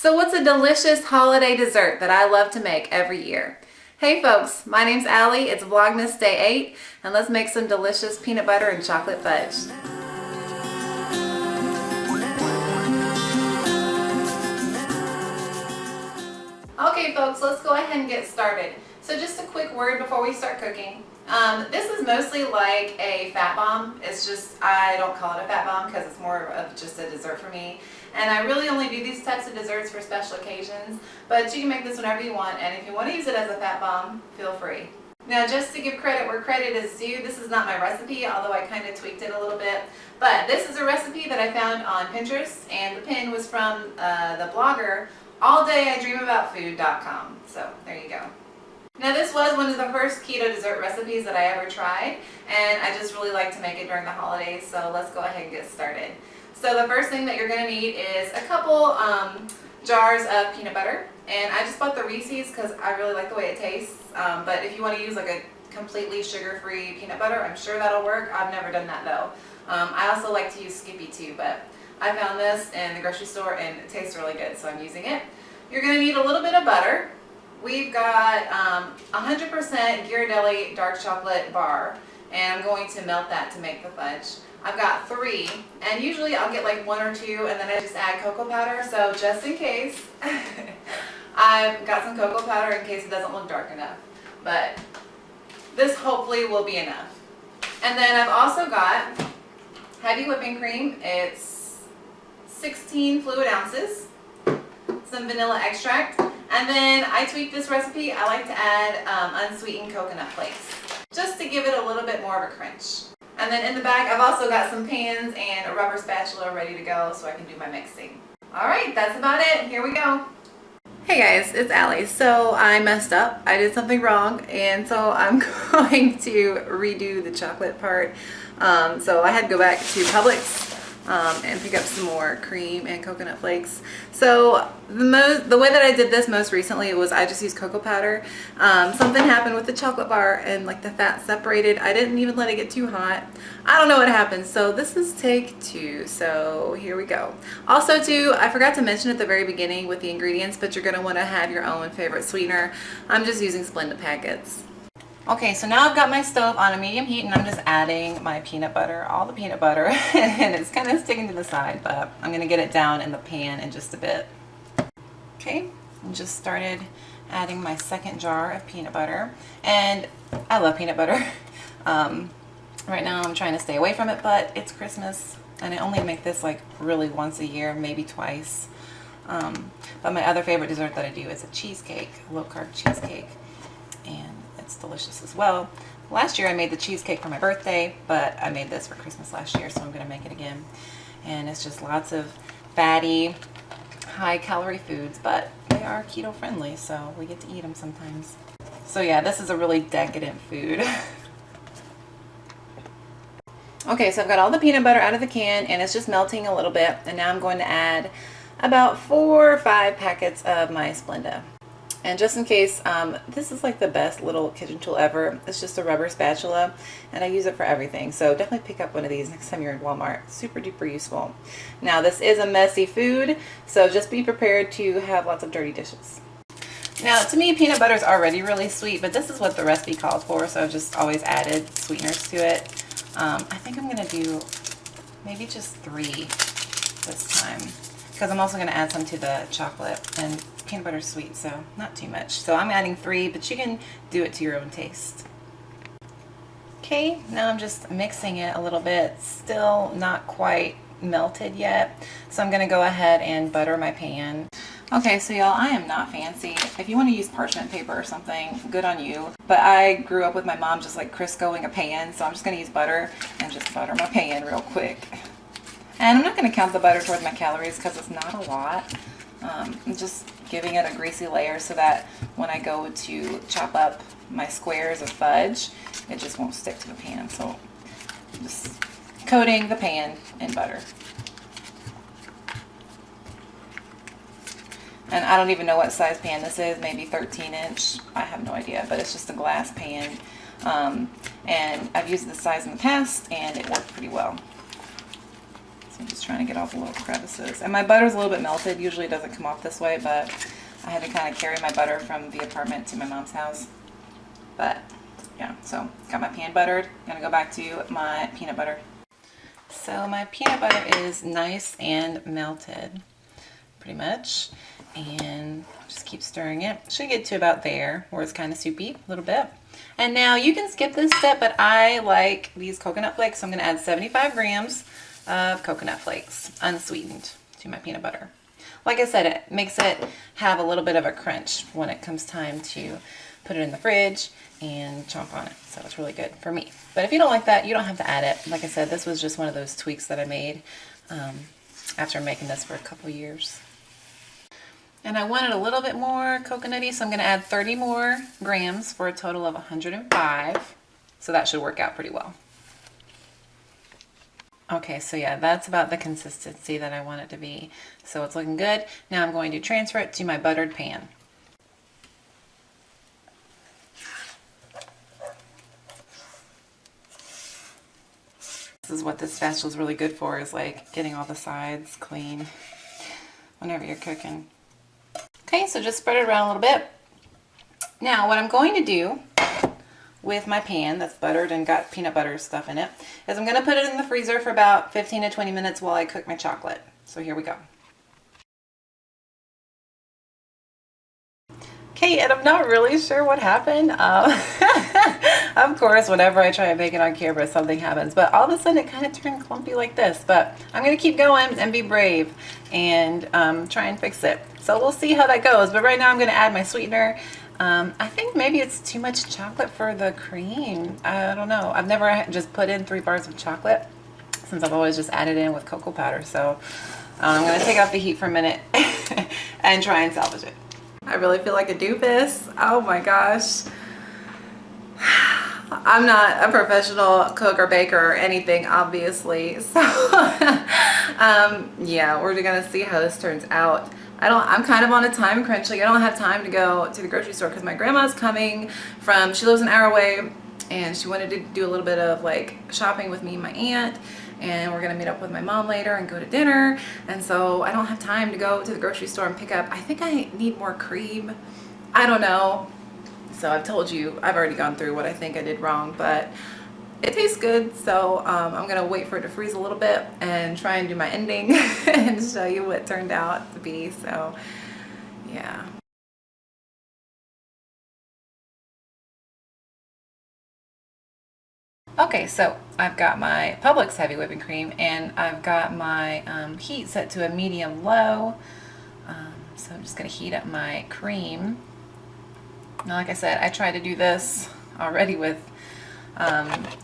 So what's a delicious holiday dessert that I love to make every year? Hey folks, my name's Allie, it's Vlogmas Day 8, and let's make some delicious peanut butter and chocolate fudge. Okay folks, let's go ahead and get started. So just a quick word before we start cooking. This is mostly like a fat bomb. It's just, I don't call it a fat bomb because it's more of just a dessert for me. And I really only do these types of desserts for special occasions, but you can make this whenever you want, and if you want to use it as a fat bomb, feel free. Now just to give credit where credit is due, this is not my recipe, although I kind of tweaked it a little bit, but this is a recipe that I found on Pinterest, and the pin was from the blogger alldayidreamaboutfood.com, so there you go. Now this was one of the first keto dessert recipes that I ever tried, and I just really like to make it during the holidays, so let's go ahead and get started. So the first thing that you're going to need is a couple jars of peanut butter, and I just bought the Reese's because I really like the way it tastes, but if you want to use like a completely sugar-free peanut butter, I'm sure that'll work. I've never done that though. I also like to use Skippy too, but I found this in the grocery store and it tastes really good, so I'm using it. You're going to need a little bit of butter. We've got 100% Ghirardelli dark chocolate bar, and I'm going to melt that to make the fudge. I've got 3, and usually I'll get like 1 or 2, and then I just add cocoa powder, so just in case, I've got some cocoa powder in case it doesn't look dark enough, but this hopefully will be enough. And then I've also got heavy whipping cream. It's 16 fluid ounces, some vanilla extract, and then I tweaked this recipe. I like to add unsweetened coconut flakes, just to give it a little bit more of a crunch. And then in the back, I've also got some pans and a rubber spatula ready to go so I can do my mixing. Alright, that's about it. Here we go. Hey guys, it's Allie. So I messed up. I did something wrong, and so I'm going to redo the chocolate part. So I had to go back to Publix and pick up some more cream and coconut flakes. So the way that I did this most recently was I just used cocoa powder. Something happened with the chocolate bar and like the fat separated. I didn't even let it get too hot. I don't know what happened. So this is take 2. So here we go. Also too, I forgot to mention at the very beginning with the ingredients, but you're going to want to have your own favorite sweetener. I'm just using Splenda packets. Okay, so now I've got my stove on a medium heat, and I'm just adding my peanut butter, all the peanut butter, and it's kind of sticking to the side, but I'm going to get it down in the pan in just a bit. Okay, I just started adding my second jar of peanut butter, and I love peanut butter. Right now I'm trying to stay away from it, but it's Christmas, and I only make this like really once a year, maybe twice. But my other favorite dessert that I do is a cheesecake, a low-carb cheesecake, and it's delicious as well. Last year I made the cheesecake for my birthday, but I made this for Christmas last year, so I'm going to make it again. And it's just lots of fatty, high-calorie foods, but they are keto friendly, so we get to eat them sometimes. So yeah, this is a really decadent food. Okay, so I've got all the peanut butter out of the can, and it's just melting a little bit, and now I'm going to add about 4 or 5 packets of my Splenda. And just in case, this is like the best little kitchen tool ever. It's just a rubber spatula, and I use it for everything. So definitely pick up one of these next time you're in Walmart. Super duper useful. Now this is a messy food, so just be prepared to have lots of dirty dishes. Now to me, peanut butter is already really sweet, but this is what the recipe calls for, so I've just always added sweeteners to it. I think I'm going to do maybe just 3 this time, because I'm also going to add some to the chocolate, and peanut butter is sweet, so not too much. So I'm adding 3, but you can do it to your own taste. Okay, now I'm just mixing it a little bit. Still not quite melted yet, so I'm going to go ahead and butter my pan. Okay, so y'all, I am not fancy. If you want to use parchment paper or something, good on you. But I grew up with my mom just like Criscoing a pan, so I'm just going to use butter and just butter my pan real quick. And I'm not going to count the butter towards my calories because it's not a lot. I'm just giving it a greasy layer so that when I go to chop up my squares of fudge, it just won't stick to the pan. So I'm just coating the pan in butter. And I don't even know what size pan this is, maybe 13-inch. I have no idea, but it's just a glass pan. And I've used this size in the past, and it worked pretty well. So I'm just trying to get all the little crevices. And my butter's a little bit melted. Usually it doesn't come off this way, but I had to kind of carry my butter from the apartment to my mom's house. But yeah, so got my pan buttered. Gonna go back to my peanut butter. So my peanut butter is nice and melted, pretty much. And just keep stirring it. Should get to about there, where it's kind of soupy, a little bit. And now you can skip this step, but I like these coconut flakes, so I'm gonna add 75 grams of coconut flakes, unsweetened, to my peanut butter. Like I said, it makes it have a little bit of a crunch when it comes time to put it in the fridge and chomp on it. So it's really good for me. But if you don't like that, you don't have to add it. Like I said, this was just one of those tweaks that I made after making this for a couple years. And I wanted a little bit more coconutty, so I'm gonna add 30 more grams for a total of 105. So that should work out pretty well. Okay, so yeah, that's about the consistency that I want it to be. So it's looking good. Now I'm going to transfer it to my buttered pan. This is what this spatula is really good for, is like getting all the sides clean whenever you're cooking. Okay, so just spread it around a little bit. Now what I'm going to do with my pan that's buttered and got peanut butter stuff in it is I'm going to put it in the freezer for about 15 to 20 minutes while I cook my chocolate. So here we go. Okay, and I'm not really sure what happened. Of course, whenever I try to bake it on camera, something happens. But all of a sudden, it kind of turned clumpy like this. But I'm going to keep going and be brave and try and fix it. So we'll see how that goes. But right now, I'm going to add my sweetener. I think maybe it's too much chocolate for the cream. I don't know. I've never just put in 3 bars of chocolate, since I've always just added in with cocoa powder. So I'm going to take off the heat for a minute and try and salvage it. I really feel like a doofus. Oh my gosh. I'm not a professional cook or baker or anything, obviously. So yeah, we're gonna see how this turns out. I'm kind of on a time crunch. Like, I don't have time to go to the grocery store because my grandma's coming from, she lives an hour away, and she wanted to do a little bit of like shopping with me and my aunt. And we're gonna meet up with my mom later and go to dinner. And so I don't have time to go to the grocery store and pick up. I think I need more cream. I don't know. So I've told you, I've already gone through what I think I did wrong, but it tastes good. So I'm gonna wait for it to freeze a little bit and try and do my ending and show you what it turned out to be. So yeah. Okay, so I've got my Publix heavy whipping cream, and I've got my heat set to a medium low. So I'm just going to heat up my cream. Now, like I said, I tried to do this already with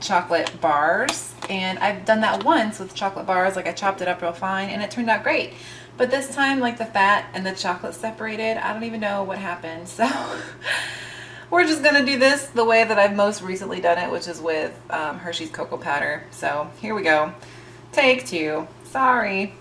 chocolate bars, and I've done that once with chocolate bars. Like, I chopped it up real fine, and it turned out great. But this time, like, the fat and the chocolate separated. I don't even know what happened. So we're just gonna do this the way that I've most recently done it, which is with Hershey's cocoa powder. So here we go. Take 2. Sorry.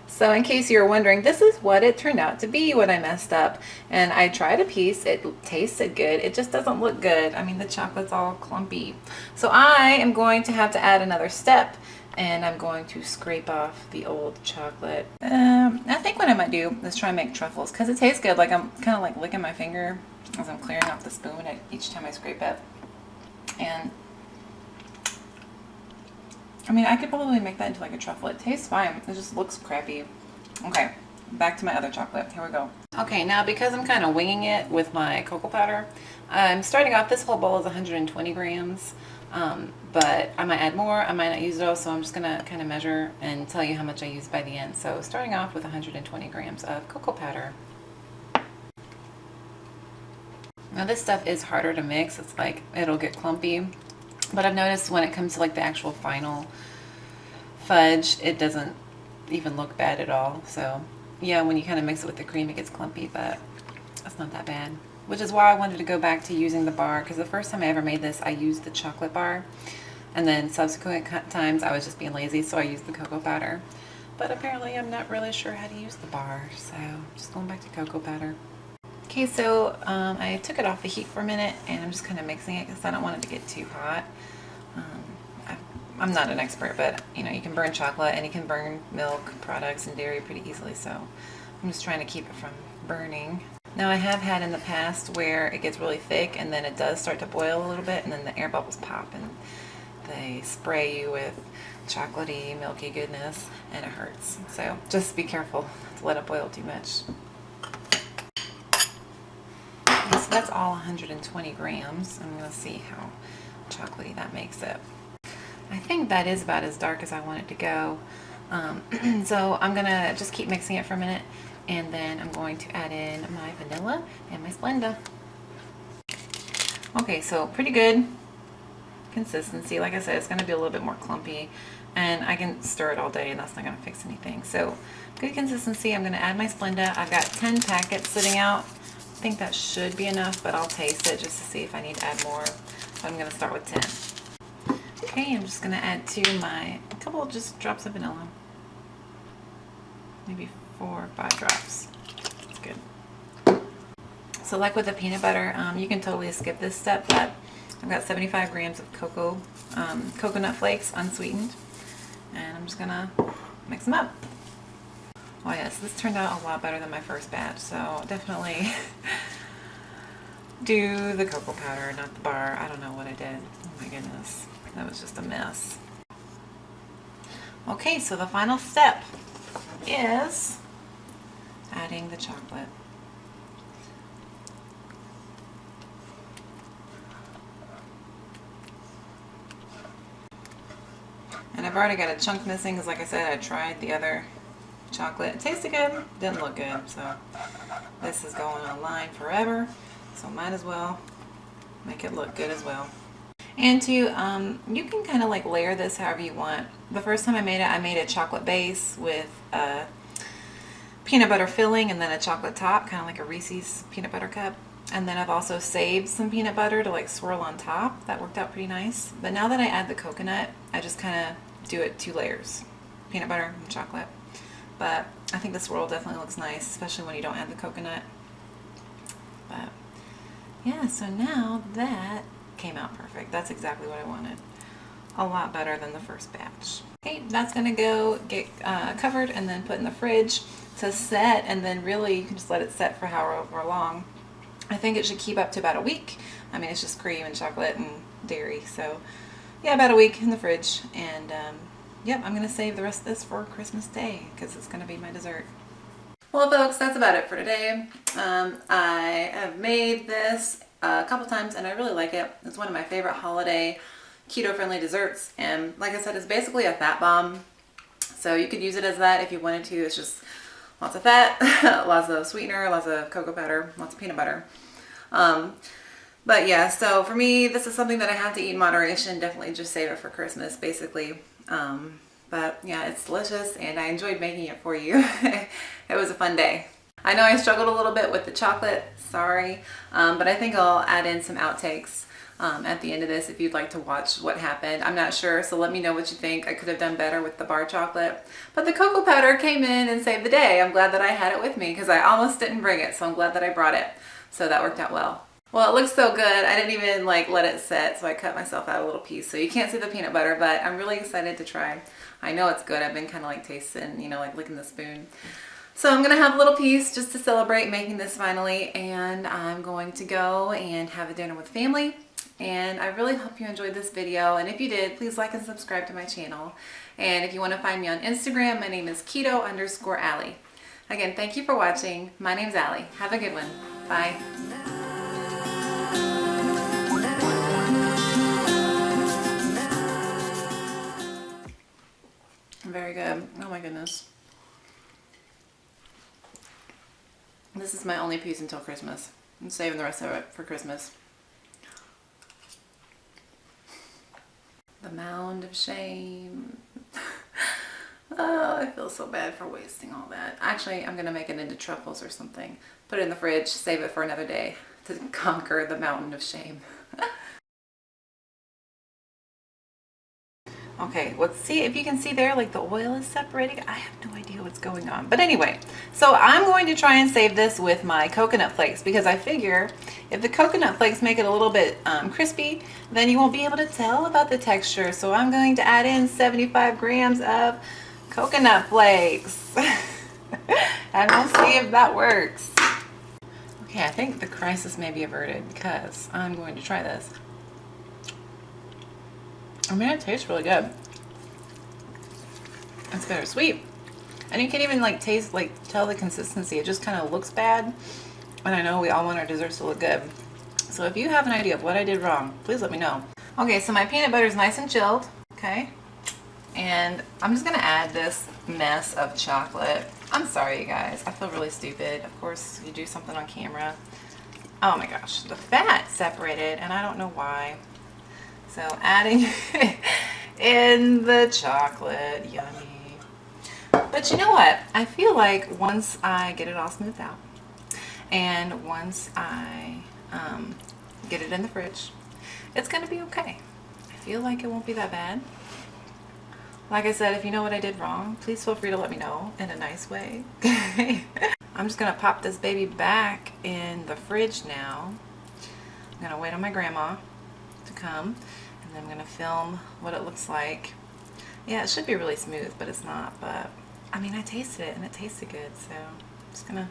So in case you were wondering, this is what it turned out to be when I messed up. And I tried a piece. It tasted good. It just doesn't look good. I mean, the chocolate's all clumpy. So I am going to have to add another step, and I'm going to scrape off the old chocolate. I think what I might do is try and make truffles, because it tastes good. Like, I'm kind of like licking my finger as I'm clearing off the spoon each time I scrape it. And I mean, I could probably make that into like a truffle. It tastes fine. It just looks crappy. Okay, back to my other chocolate. Here we go. Okay, now because I'm kind of winging it with my cocoa powder, I'm starting off, this whole bowl is 120 grams. But I might add more, I might not use it all, so I'm just gonna kind of measure and tell you how much I use by the end. So starting off with 120 grams of cocoa powder. Now this stuff is harder to mix. It's like, it'll get clumpy. But I've noticed when it comes to like the actual final fudge, it doesn't even look bad at all. So yeah, when you kind of mix it with the cream, it gets clumpy, but that's not that bad. Which is why I wanted to go back to using the bar, because the first time I ever made this, I used the chocolate bar. And then subsequent times, I was just being lazy, so I used the cocoa powder. But apparently, I'm not really sure how to use the bar, so just going back to cocoa powder. Okay, so I took it off the heat for a minute, and I'm just kind of mixing it because I don't want it to get too hot. I've I'm not an expert, but you know, you can burn chocolate and you can burn milk products and dairy pretty easily, so I'm just trying to keep it from burning. Now I have had in the past where it gets really thick and then it does start to boil a little bit and then the air bubbles pop and they spray you with chocolatey, milky goodness and it hurts. So just be careful to let it boil too much. Okay, so that's all 120 grams. I'm going to see how chocolatey that makes it. I think that is about as dark as I want it to go. So I'm going to just keep mixing it for a minute and then I'm going to add in my vanilla and my Splenda. Okay, so pretty good consistency. Like I said, it's going to be a little bit more clumpy and I can stir it all day and that's not going to fix anything. So good consistency. I'm going to add my Splenda. I've got 10 packets sitting out. I think that should be enough, but I'll taste it just to see if I need to add more. So I'm going to start with 10. Okay, I'm just going to add to a couple of just drops of vanilla. Maybe 4 or 5 drops. That's good. So like with the peanut butter, you can totally skip this step, but I've got 75 grams of coconut flakes, unsweetened, and I'm just gonna mix them up. Oh yes, this turned out a lot better than my first batch, so definitely do the cocoa powder, not the bar. I don't know what I did. Oh my goodness, that was just a mess. Okay, so the final step is adding the chocolate. And I've already got a chunk missing because, like I said, I tried the other chocolate. It tasted good, didn't look good, so this is going online forever, so might as well make it look good as well. And you can kind of like layer this however you want. The first time I made a chocolate base with a peanut butter filling and then a chocolate top, kind of like a Reese's peanut butter cup. And then I've also saved some peanut butter to like swirl on top. That worked out pretty nice. But now that I add the coconut, I just kind of do it 2 layers, peanut butter and chocolate. But I think the swirl definitely looks nice, especially when you don't add the coconut. But yeah, so now that came out perfect. That's exactly what I wanted. A lot better than the first batch. Okay, that's gonna go get covered and then put in the fridge to set, and then really you can just let it set for however long. I think it should keep up to about a week. I mean, it's just cream and chocolate and dairy, so yeah, about a week in the fridge. And yep, I'm gonna save the rest of this for Christmas Day because it's gonna be my dessert. Well, folks, that's about it for today. I have made this a couple times and I really like it. It's one of my favorite holiday keto-friendly desserts, and like I said, it's basically a fat bomb. So you could use it as that if you wanted to. It's just lots of fat, lots of sweetener, lots of cocoa powder, lots of peanut butter. But yeah, so for me, this is something that I have to eat in moderation. Definitely just save it for Christmas, basically. But yeah, it's delicious and I enjoyed making it for you. It was a fun day. I know I struggled a little bit with the chocolate, sorry, but I think I'll add in some outtakes at the end of this if you'd like to watch what happened. I'm not sure, so let me know what you think. I could have done better with the bar chocolate, but the cocoa powder came in and saved the day. I'm glad that I had it with me because I almost didn't bring it, so I'm glad that I brought it. So that worked out well. Well, it looks so good. I didn't even like let it set, so I cut myself out a little piece. So you can't see the peanut butter, but I'm really excited to try. I know it's good. I've been kind of like tasting, you know, like licking the spoon. So I'm going to have a little piece just to celebrate making this finally, and I'm going to go and have a dinner with family. And I really hope you enjoyed this video, and if you did, please like and subscribe to my channel. And if you want to find me on Instagram, my name is keto_Ally. Again, thank you for watching. My name's Ally. Have a good one. Bye. Very good. Oh my goodness. This is my only piece until Christmas. I'm saving the rest of it for Christmas. The mound of shame. Oh, I feel so bad for wasting all that. Actually, I'm going to make it into truffles or something. Put it in the fridge, save it for another day to conquer the mountain of shame. Okay, let's see if you can see there, like the oil is separating. I have no idea what's going on. But anyway, so I'm going to try and save this with my coconut flakes, because I figure if the coconut flakes make it a little bit crispy, then you won't be able to tell about the texture. So I'm going to add in 75 grams of coconut flakes. And we'll see if that works. Okay, I think the crisis may be averted because I'm going to try this. I mean, it tastes really good. It's bittersweet. And you can even like taste, like tell the consistency. It just kind of looks bad. And I know we all want our desserts to look good. So if you have an idea of what I did wrong, please let me know. Okay, so my peanut butter is nice and chilled. Okay. And I'm just gonna add this mess of chocolate. I'm sorry, you guys. I feel really stupid. Of course, you do something on camera. Oh my gosh, the fat separated and I don't know why. So adding in the chocolate, yummy. But you know what? I feel like once I get it all smoothed out and once I get it in the fridge, it's gonna be okay. I feel like it won't be that bad. Like I said, if you know what I did wrong, please feel free to let me know in a nice way. I'm just gonna pop this baby back in the fridge now. I'm gonna wait on my grandma to come. And then I'm going to film what it looks like. Yeah, it should be really smooth, but it's not. But, I mean, I tasted it, and it tasted good. So, I'm just going to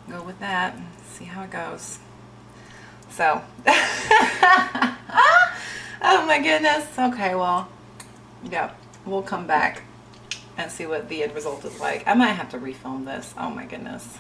go with that and see how it goes. So, oh my goodness. Okay, well, yeah, we'll come back and see what the end result is like. I might have to refilm this. Oh my goodness.